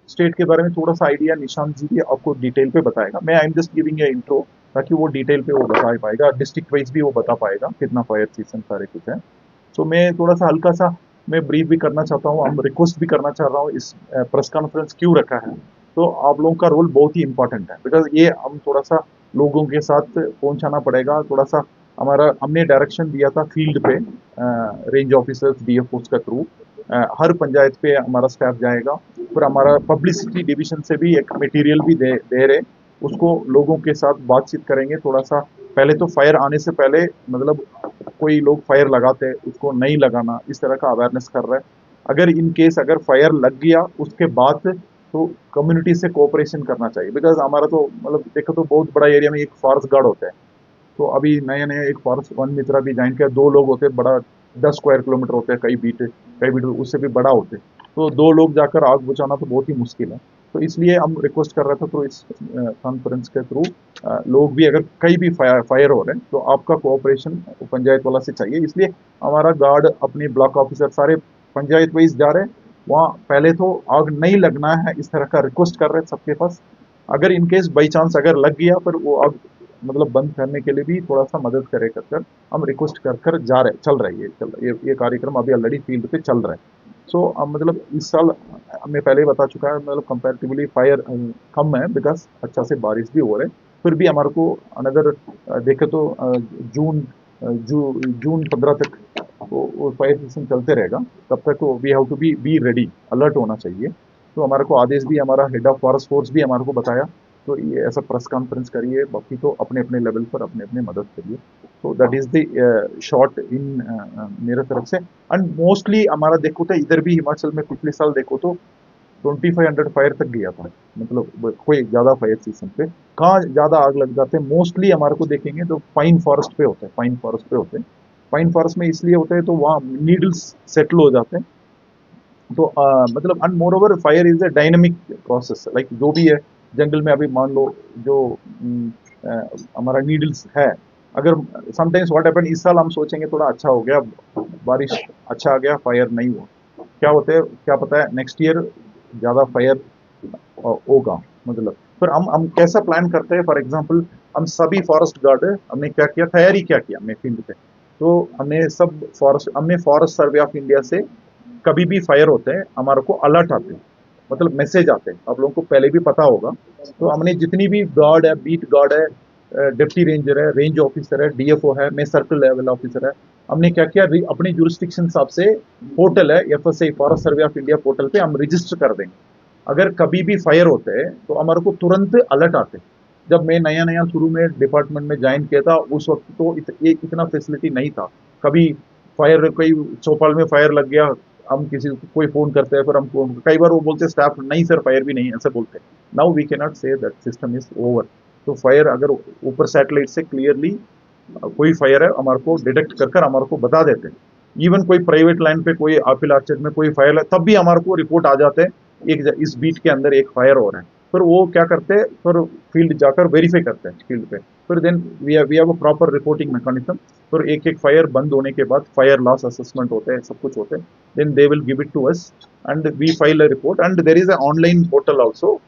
State के बारे में थोड़ा सा आइडिया निशांत जी भी आपको डिटेल पे बताएगा। मैं I am just giving a intro, ताकि वो डिटेल पे वो बता पाएगा, डिस्ट्रिक्ट वाइज भी वो बता पाएगा कितना फायर सीजन सारे कुछ है। सो मैं थोड़ा सा हल्का सा मैं ब्रीफ भी करना चाहता हूँ, हम रिक्वेस्ट भी करना चाह रहा हूँ, इस प्रेस कॉन्फ्रेंस क्यों रखा है। तो आप लोगों का रोल बहुत ही इंपॉर्टेंट है, बिकॉज ये हम थोड़ा सा लोगों के साथ पहुंचाना पड़ेगा। थोड़ा सा हमारा हमने डायरेक्शन दिया था फील्ड पे, रेंज ऑफिसर्स डीएफओ का थ्रू हर पंचायत पे हमारा स्टाफ जाएगा। फिर हमारा पब्लिसिटी डिवीजन से भी एक मटेरियल भी दे रहे, उसको लोगों के साथ बातचीत करेंगे थोड़ा सा। पहले तो फायर आने से पहले मतलब कोई लोग फायर लगाते हैं, उसको नहीं लगाना, इस तरह का अवेयरनेस कर रहे हैं। अगर इन केस अगर फायर लग गया उसके बाद तो कम्युनिटी से कोऑपरेशन करना चाहिए, बिकॉज हमारा तो मतलब देखो तो बहुत बड़ा एरिया में एक फॉरेस्ट गार्ड होता है। तो अभी नए नए एक फॉरेस्ट वन मित्रा भी ज्वाइन किया, दो लोग होते हैं, बड़ा 10 स्क्वायर किलोमीटर होते हैं, कई बीट उससे भी बड़ा होते हैं। तो दो लोग जाकर आग बुझाना तो बहुत ही मुश्किल है। तो इसलिए हम रिक्वेस्ट कर रहे थे, तो इस कॉन्फ्रेंस के थ्रू लोग भी अगर कहीं भी फायर हो रहे हैं तो आपका कोऑपरेशन पंचायत वाला से चाहिए। इसलिए हमारा गार्ड अपने ब्लॉक ऑफिसर सारे पंचायत वाइज जा रहे हैं। वहाँ पहले तो आग नहीं लगना है इस तरह का रिक्वेस्ट कर रहे हैं सबके पास। अगर इन केस बाई चांस अगर लग गया, फिर वो आग मतलब बंद करने के लिए भी थोड़ा सा मदद करे कर कर हम रिक्वेस्ट कर कर जा रहे चल रहा है, ये कार्यक्रम अभी ऑलरेडी फील्ड पे चल रहा है। सो मतलब इस साल मैं पहले ही बता चुका है, मतलब कंपैरेटिवली फायर कम है, बिकॉज अच्छा से बारिश भी हो रहे हैं। फिर भी हमारे को अनदर देखे तो जून जून 15 तक वो फायर सीजन चलते रहेगा। तब तक तो we have to be ready, alert होना चाहिए। तो हमारे को आदेश भी हमारा हेड ऑफ फॉरेस्ट फोर्स भी हमारे को बताया। तो ये ऐसा प्रेस कॉन्फ्रेंस करिए, बाकी तो अपने अपने लेवल पर अपने अपने मदद करिए। तो दैट इज द शॉर्ट इन मेरे तरफ से। एंड मोस्टली हमारा देखो तो इधर भी हिमाचल में पिछले साल देखो तो 2500 फायर तक गया था, मतलब कोई ज्यादा फायर सीजन पे कहाँ ज्यादा आग लग जाते हैं। मोस्टली हमारे को देखेंगे तो पाइन फॉरेस्ट पे होते हैं, पाइन फॉरेस्ट पे होते हैं। पाइन फॉरेस्ट में इसलिए होते हैं तो वहाँ नीडल्स सेटल हो जाते हैं। तो मतलब and more over fire is a dynamic process, like जो भी है जंगल में अभी मान लो जो हमारा नीडल्स है, अगर समटाइम्स व्हाट हैपन, इस साल हम सोचेंगे थोड़ा अच्छा हो गया, बारिश अच्छा आ गया, फायर नहीं हुआ, क्या होता है क्या पता है नेक्स्ट ईयर ज्यादा फायर होगा। मतलब फिर हम कैसा प्लान करते हैं, फॉर एग्जांपल हम सभी फॉरेस्ट गार्ड हमने क्या किया, तैयारी क्या किया हमने फील्ड पे। तो हमने फॉरेस्ट सर्वे ऑफ इंडिया से कभी भी फायर होते हैं हमारे को अलर्ट आते हैं, मतलब मैसेज आते हैं, आप लोगों को पहले भी पता होगा। तो हमने जितनी भी गार्ड है, बीट गार्ड है, डिप्टी रेंजर है, रेंज ऑफिसर है, डीएफओ है, मैं सर्कल लेवल ऑफिसर है, हमने क्या किया अपने जुरिस्डिक्शन हिसाब से पोर्टल है FSI forest survey of India portal पे हम रजिस्टर कर देंगे। अगर कभी भी फायर होते हैं तो हमारे को तुरंत अलर्ट आते हैं। जब मैं नया नया शुरू में डिपार्टमेंट में ज्वाइन किया था उस वक्त तो ये इतना फैसिलिटी नहीं था। कभी फायर कोई चौपाल में फायर लग गया, हम किसी को कोई फोन करते हैं, फिर हम कई बार वो बोलते स्टाफ नहीं सर फायर भी नहीं, ऐसे बोलते हैं। Now we can not say that system is over. तो फायर अगर ऊपर सैटेलाइट से क्लियरली कोई फायर है हमारे को डिटेक्ट कर कर हमारे को बता देते हैं। इवन कोई प्राइवेट लाइन पे कोई आपिल आर्चर्ड में कोई फायर है तब भी हमारे को रिपोर्ट आ जाते हैं, इस बीट के अंदर एक फायर हो रहा है। फिर वो क्या करते हैं, फिर फील्ड जाकर वेरीफाई करते हैं फील्ड पे। फिर then we have a proper reporting mechanism. फिर एक एक फायर बंद होने के बाद फायर लॉस असेसमेंट होते हैं, सब कुछ होते हैं। Then they will give it to us and we file a report, and there is a online portal also,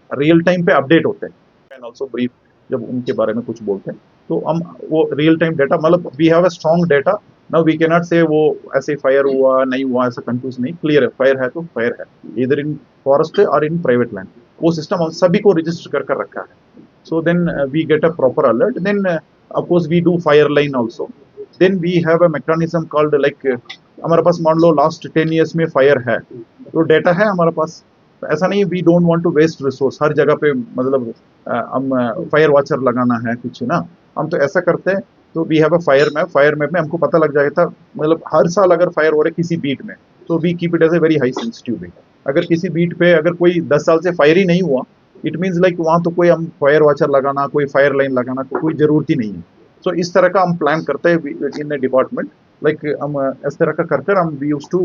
real time पे अपडेट होते हैं। एंड आल्सो ब्रीफ जब उनके बारे में कुछ बोलते हैं तो हम वो रियल टाइम डेटा, मतलब we have a strong data. Now we can not say वो ऐसे फायर हुआ नहीं हुआ, ऐसा कंफ्यूज नहीं, क्लियर है, फायर है तो फायर है, इधर इन फॉरेस्ट और इन प्राइवेट लैंड। वो सिस्टम हम सभी को रजिस्टर कर कर रखा है। So then we get a proper alert. Then of course we do fire line also. Then we have a mechanism called like, हमारे पास मान लो लास्ट 10 years में फायर है तो डेटा है हमारे पास। ऐसा नहीं, we don't want to waste resource हर जगह पे, मतलब हम फायर वॉचर लगाना है कुछ ना, हम तो ऐसा करते हैं। तो we have a fire map, fire map में हमको पता लग जाएगा था, मतलब हर साल अगर फायर हो रहा है किसी बीट में तो we keep it as a very high sensitive beat. अगर किसी बीट पे अगर कोई 10 साल से फायर ही नहीं हुआ, इट मीन्स लाइक वहां तो कोई हम फायर वॉचर लगाना, कोई फायर लाइन लगाना कोई जरूरत ही नहीं है। सो इस तरह का हम प्लान करते हैं इन डिपार्टमेंट। लाइक हम इस तरह का कर कर हम वी यूज टू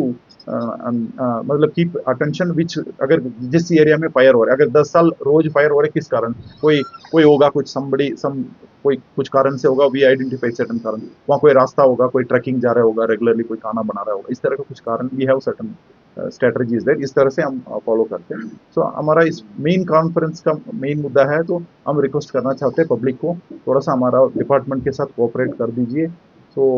मतलब कीप अटेंशन विच, अगर जिस एरिया में फायर हो रहा है, अगर 10 साल रोज फायर हो रहा है किस कारण, कोई कोई होगा कुछ समबड़ी सम कोई कुछ कारण से होगा, वी आइडेंटिफाई सर्टन कारण, वहाँ कोई रास्ता होगा, कोई ट्रैकिंग जा रहा होगा रेगुलरली, कोई खाना बना रहा होगा, इस तरह का कुछ कारण we have certain strategies there, इस तरह से हम फॉलो करते हैं। सो हमारा इस मेन कॉन्फ्रेंस का मेन मुद्दा है, तो हम रिक्वेस्ट करना चाहते हैं पब्लिक को थोड़ा सा हमारा डिपार्टमेंट के साथ कोऑपरेट कर दीजिए। तो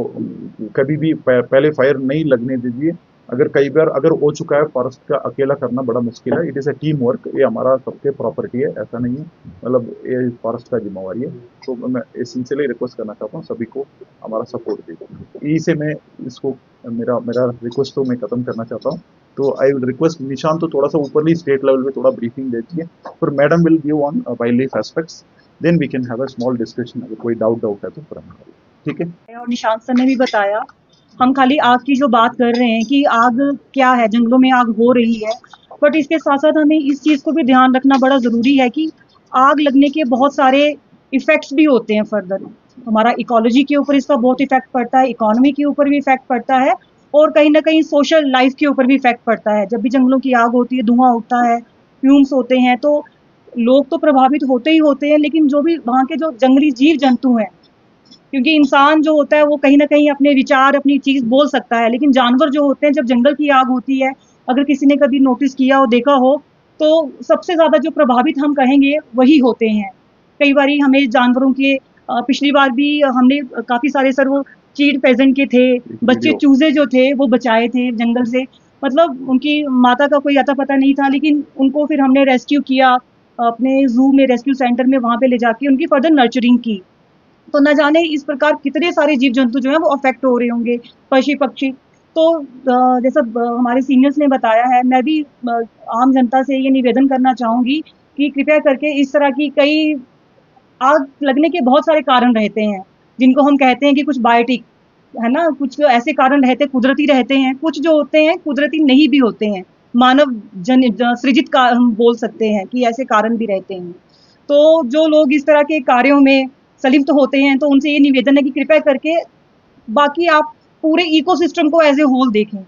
कभी भी पहले फायर नहीं लगने दीजिए। अगर कई बार अगर हो चुका है, फॉरेस्ट का अकेला करना बड़ा मुश्किल है, it is a team work, ये हमारा सबके प्रॉपर्टी है, ऐसा नहीं है, मतलब ये फॉरेस्ट का जिम्मेवारी है। तो मैं सिंसियरली रिक्वेस्ट करना चाहता हूँ सभी को हमारा सपोर्ट दीजिए। यही से मैं इसको मेरा मेरा रिक्वेस्ट तो मैं खत्म करना चाहता हूँ। तो आई विल रिक्वेस्ट निशांत तो थोड़ा सा ऊपरली स्टेट लेवल पे थोड़ा ब्रीफिंग दे दीजिए, फिर madam will give on wildlife aspects, then we can have a small discussion, अगर कोई डाउट है तो फिर हम करें। ठीक है। और निशांत सर ने भी बताया, हम खाली आग की जो बात कर रहे हैं कि आग क्या है, जंगलों में आग हो रही है, बट इसके साथ साथ हमें इस चीज़ को भी ध्यान रखना बड़ा ज़रूरी है कि आग लगने के बहुत सारे इफ़ेक्ट्स भी होते हैं फर्दर। हमारा इकोलॉजी के ऊपर इसका बहुत इफ़ेक्ट पड़ता है, इकोनॉमी के ऊपर भी इफ़ेक्ट पड़ता है और कहीं न कहीं सोशल लाइफ़ के ऊपर भी इफ़ेक्ट पड़ता है। जब भी जंगलों की आग होती है, धुआँ उठता है, फ्यूम्स होते हैं, तो लोग तो प्रभावित होते ही होते हैं, लेकिन जो भी वहाँ के जो जंगली जीव-जंतु हैं, क्योंकि इंसान जो होता है वो कहीं न कहीं अपने विचार, अपनी चीज़ बोल सकता है, लेकिन जानवर जो होते हैं जब जंगल की आग होती है, अगर किसी ने कभी नोटिस किया हो, देखा हो, तो सबसे ज़्यादा जो प्रभावित हम कहेंगे वही होते हैं। कई बारी हमें जानवरों के पिछली बार भी हमने काफ़ी सारे सर वो चीड़ फेज़ेंट के थे, बच्चे वीडियो चूज़े जो थे वो बचाए थे जंगल से। मतलब उनकी माता का कोई अता-पता नहीं था, लेकिन उनको फिर हमने रेस्क्यू किया, अपने ज़ू में रेस्क्यू सेंटर में वहाँ पे ले जाके उनकी फर्दर नर्चरिंग की। तो न जाने इस प्रकार कितने सारे जीव जंतु जो हैं वो अफेक्ट हो रहे होंगे, पशु पक्षी। तो जैसा हमारे सीनियर्स ने बताया है, मैं भी आम जनता से ये निवेदन करना चाहूँगी कि कृपया करके इस तरह की कई आग लगने के बहुत सारे कारण रहते हैं, जिनको हम कहते हैं कि कुछ बायोटिक, है ना? कुछ ऐसे कारण रहते हैं, कुदरती रहते हैं, कुछ जो होते हैं कुदरती नहीं भी होते हैं। मानव सृजित का हम बोल सकते हैं कि ऐसे कारण भी रहते हैं। तो जो लोग इस तरह के कार्यों में संलिप्त होते हैं, तो उनसे ये निवेदन है कि कृपया करके बाकी आप पूरे इकोसिस्टम को एज़ ए होल देखें।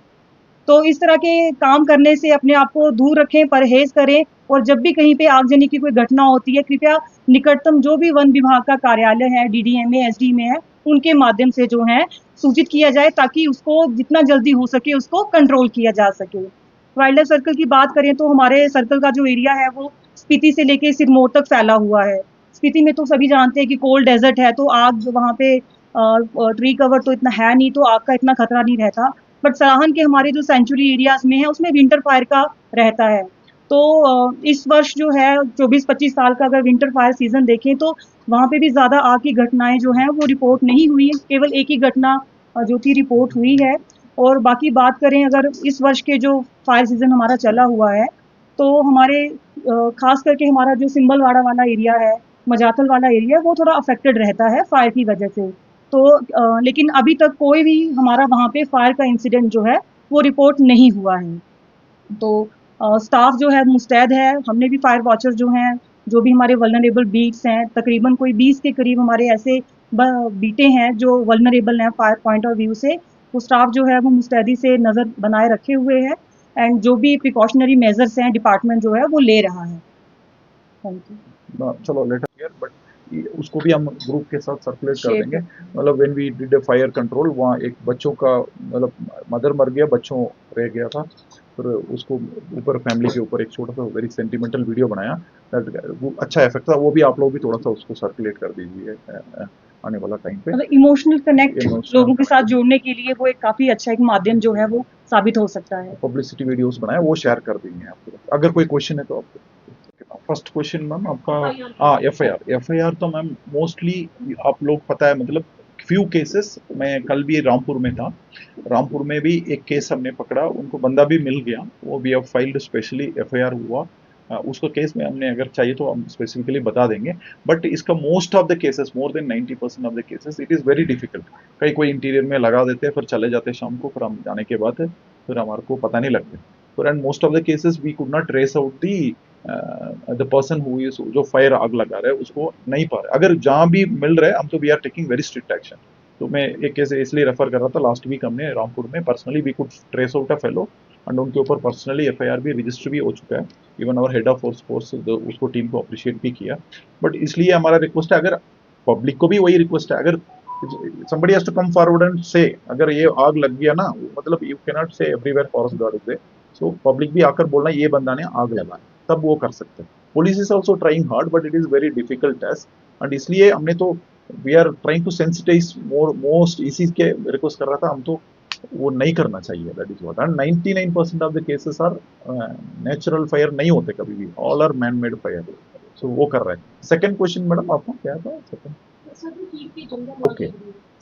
तो इस तरह के काम करने से अपने आप को दूर रखें, परहेज़ करें और जब भी कहीं पे आगजनी की कोई घटना होती है, कृपया निकटतम जो भी वन विभाग का कार्यालय है, डीडीएमए, एसडीएमए है, उनके माध्यम से जो है सूचित किया जाए ताकि उसको जितना जल्दी हो सके उसको कंट्रोल किया जा सके। वाइल्ड लाइफ सर्कल की बात करें तो हमारे सर्कल का जो एरिया है वो स्पीति से लेके सिरमौर तक फैला हुआ है। स्पीति में तो सभी जानते हैं कि कोल्ड डेज़र्ट है, तो आग वहाँ पे ट्री कवर तो इतना है नहीं, तो आग का इतना खतरा नहीं रहता। बट सराहन के हमारे जो सेंचुरी एरियाज़ में है, उसमें विंटर फायर का रहता है। तो इस वर्ष जो है 24-25 साल का अगर विंटर फायर सीज़न देखें तो वहाँ पे भी ज़्यादा आग की घटनाएँ जो हैं वो रिपोर्ट नहीं हुई हैं, केवल एक ही घटना जो थी रिपोर्ट हुई है। और बाकी बात करें अगर इस वर्ष के जो फायर सीज़न हमारा चला हुआ है, तो हमारे ख़ास करके हमारा जो सिंबलवाड़ा वाला एरिया है, मजातल वाला एरिया है, वो थोड़ा अफ़ेक्टेड रहता है फायर की वजह से। तो लेकिन अभी तक कोई भी हमारा वहाँ पे फायर का इंसिडेंट जो है, वो रिपोर्ट नहीं हुआ है। तो स्टाफ जो है मुस्तैद है, हमने भी फायर वॉचर जो हैं, जो भी हमारे वल्नरेबल बीट्स हैं, तकरीबन कोई 20 के करीब हमारे ऐसे बीटें हैं जो वल्नरेबल हैं फायर पॉइंट ऑफ व्यू से, तो स्टाफ जो है वो मुस्तैदी से नज़र बनाए रखे हुए है एंड जो भी प्रिकॉशनरी मेजर्स हैं डिपार्टमेंट जो है वो ले रहा है। Thank you. चलो लेटर हियर, बट उसको भी हम ग्रुप के साथ सर्कुलेट कर शेयर देंगे। मतलब when we did a fire control, वहाँ एक बच्चों का मतलब मदर मर गया, बच्चों रह गया था, फिर उसको ऊपर फैमिली के ऊपर एक छोटा सा वेरी सेंटिमेंटल वीडियो बनाया, वो अच्छा इफेक्ट था। वो भी आप लोग भी थोड़ा सा उसको सर्कुलेट कर दीजिए आने वाला टाइम पे। मतलब इमोशनल कनेक्ट इमोशनल लोगों के साथ जोड़ने के लिए वो एक काफ़ी अच्छा एक माध्यम जो है वो साबित हो सकता है। पब्लिसिटी वीडियोस बनाए, वो शेयर कर देंगे आपको। अगर कोई क्वेश्चन है तो आप फर्स्ट क्वेश्चन मैम आपका। हाँ, एफआईआर तो मैम मोस्टली आप लोग पता है, मतलब फ्यू केसेस, मैं कल भी रामपुर में था, रामपुर में भी एक केस हमने पकड़ा, उनको बंदा भी मिल गया, वो भी अब फाइल्ड स्पेशली एफआईआर हुआ। उसका केस में हमने अगर चाहिए तो हम स्पेसिफिकली बता देंगे। बट इसका most of the cases, more than 90% of the cases, it is very difficult. कई कोई इंटीरियर में लगा देते हैं, फिर चले जाते हैं शाम को, फिर हम जाने के बाद फिर हमारे को पता नहीं लगता। फिर and most of the cases we could not trace out the person who is, जो फायर आग लगा रहा है उसको नहीं पा रहे। अगर जहाँ भी मिल रहा है हम तो we are taking very strict action. तो मैं एक केस इसलिए रेफर कर रहा था, लास्ट वीक हमने रामपुर में personally we could trace out a fellow and उनके ऊपर पर्सनली एफआईआर भी रजिस्टर भी हो चुका है। Even our head of force उसको टीम को अप्रिशिएट भी किया। बट इसलिए हमारा रिक्वेस्ट है, अगर पब्लिक को भी वही रिक्वेस्ट है, अगर somebody has to come forward and say, अगर ये आग लग गया ना, मतलब you cannot say everywhere forest guard is there, so public भी आकर बोलना ये बंदा ने आग लगाया, तब वो कर सकते हैं। Police is also trying hard but it is very difficult task, and इसलिए हमने तो we are trying to sensitize most, इसी के रिक्वेस्ट कर रहा था हम, तो वो नहीं करना चाहिए, that is what. And 99% of the cases are natural fire नहीं होते कभी भी, all are man made fire, so वो कर रहे हैं। सेकंड क्वेश्चन मैडम आपका क्या था? सेकंड ओके,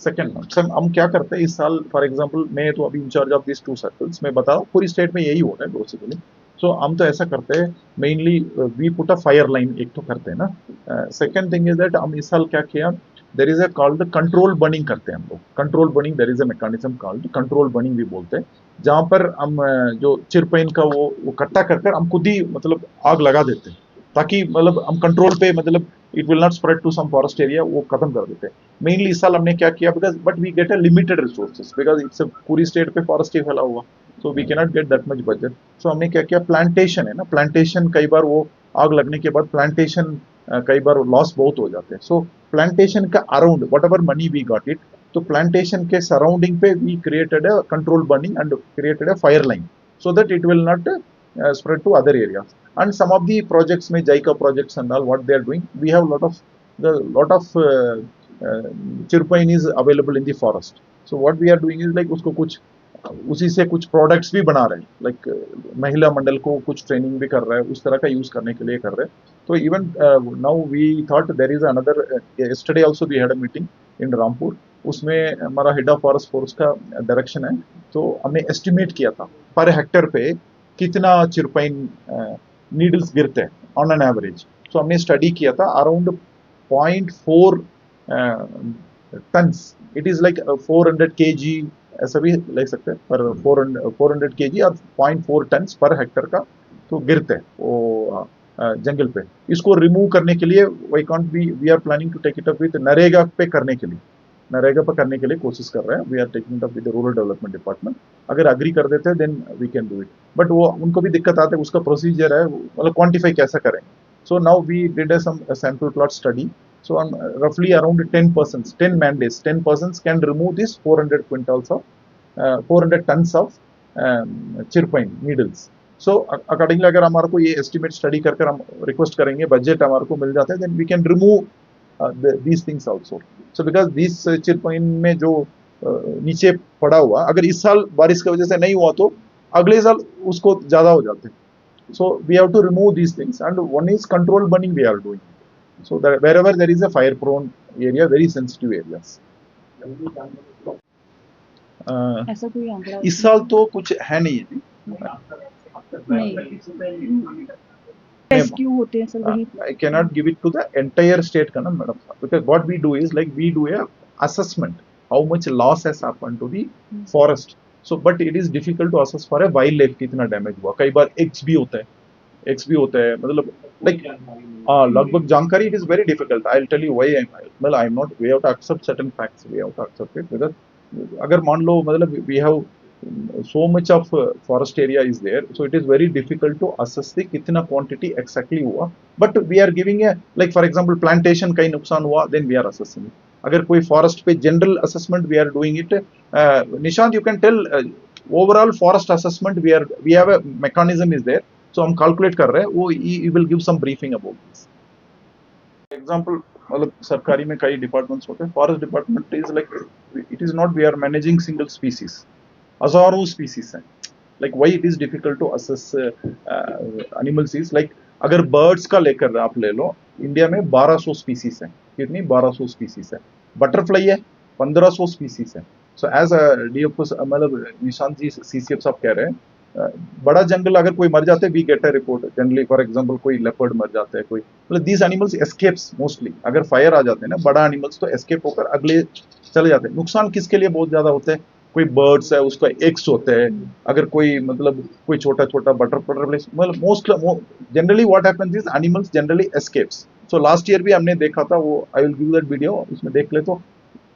सेकंड सर हम क्या करते हैं इस साल, फॉर एग्जांपल मैं तो अभी इंचार्ज ऑफ दिस 2 सर्कल्स, मैं बता रहा हूँ पूरी स्टेट में यही हो रहा है बेसिकली। सो हम तो ऐसा करते हैं mainly we put a fire line, एक तो करते हैं ना। सेकंड थिंग इज दैट हम इस साल क्या किया, there is a called control burning करते हैं हम लोग। Control burning, there is a mechanism called control burning भी बोलते हैं, जहां पर हम जो चिरपैन का वो इकट्ठा कर हम खुद ही मतलब आग लगा देते हैं, ताकि मतलब हम कंट्रोल पे मतलब it will not spread to some forest area, वो खत्म कर देते हैं। मेनली इस साल हमने क्या किया, because but we get a limited resources, because it's पूरी स्टेट पे फॉरेस्ट ही फैला हुआ, so we cannot get that much budget. So हमने क्या किया, प्लांटेशन है ना, प्लांटेशन कई बार वो आग लगने के बाद प्लांटेशन कई बार लॉस बहुत हो जाते हैं। सो प्लांटेशन का around whatever money we got it, तो प्लांटेशन के सराउंडिंग पे we created a control burning and created a fire line, so that it will not spread to other areas. And some of the projects में JICA projects and all what they are doing, we have lot of chirpine is available in the forest. So what we are doing is like उसको कुछ उसी से कुछ products भी बना रहे हैं, लाइक महिला मंडल को कुछ ट्रेनिंग भी कर रहा है, उस तरह का यूज करने के लिए कर रहे हैं। तो even now we thought there is another, yesterday also we had a meeting in Rampur, उसमें हमारा हेड ऑफ फॉरेस्ट फोर्स का डायरेक्शन है, तो हमने एस्टिमेट किया था पर हेक्टर पे कितना चिरपाइन नीडल्स गिरते हैं ऑन एन एवरेज। सो हमने स्टडी किया था around 0.4 tons, it is like 400 kg, ऐसा भी ले सकते हैं, पर 400 kg और 0.4 टन्स पर हेक्टर का तो गिरते हैं वो जंगल पे। इसको रिमूव करने के लिए we are planning to take it up with NREGA पे करने के लिए, नरेगा पर करने के लिए कोशिश कर रहे हैं। We are taking it up with rural development department, अगर अग्री कर देते हैं then we can do it, but वो उनको भी दिक्कत आती है, उसका प्रोसीजर है, मतलब क्वांटिफाई कैसे करेंगे। So now we did some sample plot study, so on roughly around 10 persons, 10 man days, 10 persons can remove this 400 quintals of 400 tons of चिरपाइन needles. So accordingly अगर हमारे को ये एस्टिमेट स्टडी कर हम रिक्वेस्ट करेंगे, बजट हमारे को मिल जाता है, then we can remove these things also. So because this chir pine में जो नीचे पड़ा हुआ, अगर इस साल बारिश की वजह से नहीं हुआ तो अगले साल उसको ज्यादा हो जाते हैं। So we have to remove these things, and one is control burning we are doing. So that wherever there is a fire prone area, very sensitive areas. ऐसा कोई आंकड़ा इस साल तो कुछ है नहीं है, नहीं रेस्क्यू होते हैं सर वही। I cannot give it to the entire state का ना madam, because what we do is like we do a assessment how much loss has happened to the forest. So but it is difficult to assess for a wildlife कितना damage हुआ। कई बार x भी होता है, मतलब like लगभग जानकारी it is very difficult. I will tell you why I am not, we have to accept certain facts, we have to accept it, because अगर मान लो मतलब we have so much of forest area is there, so it is very difficult to assess the कितना quantity exactly हुआ, but we are giving a like for example plantation का ही नुकसान हुआ, then we are assessing it. अगर कोई forest पे general assessment we are doing it, Nishant you can tell overall forest assessment we have a mechanism is there, so हम calculate कर रहे हैं, वो he will give some briefing about this. For example मतलब सरकारी में कई डिपार्टमेंट्स होते हैं, forest department is like it is not we are managing single species, हजारों स्पीसीज हैं, like why it is difficult to assess animals is like अगर birds का लेकर आप ले लो, इंडिया में 1200 स्पीसीज है, कितनी 1200 स्पीसीज है, बटरफ्लाई है 1500 स्पीसीज है। सो एज डीएफ मतलब निशांत जी सीसीएफ साहब कह रहे हैं बड़ा जंगल अगर कोई मर जाते we get a report generally, for example कोई लेपर्ड मर जाता है, कोई मतलब दीज एनिमल्स एस्केप्स मोस्टली, अगर फायर आ जाते हैं ना बड़ा एनिमल्स तो एस्केप होकर अगले चले जाते हैं। नुकसान किसके लिए बहुत ज्यादा होता है, कोई बर्ड्स है उसका एग्स होते हैं, अगर कोई मतलब कोई छोटा छोटा बटरफ्लाई मतलब most generally what happens is animals generally escapes. So last year भी हमने देखा था वो, I will give that video, उसमें देख ले तो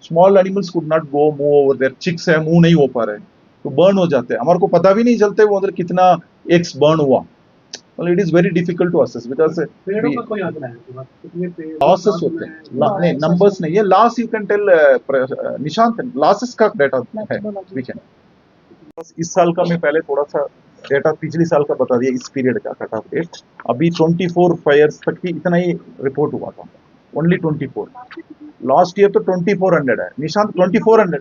small animals could not go move over there, chicks है मूव नहीं हो पा रहे तो बर्न हो जाते हैं, हमारे को पता भी नहीं चलते वो अंदर कितना एक्स बर्न हुआ, मतलब it is very difficult to assess because losses होते हैं, नहीं नंबर्स नहीं है, loss you can tell Nishant losses का डाटा है वी कैन। बस इस साल का मैं पहले थोड़ा सा डेटा पिछले साल का बता दिया, इस पीरियड का कट ऑफ डेट। अभी 24 फायर्स तक की इतना ही रिपोर्ट हुआ था, ओनली 24। लास्ट ईयर तो 2400 है निशांत, 2400।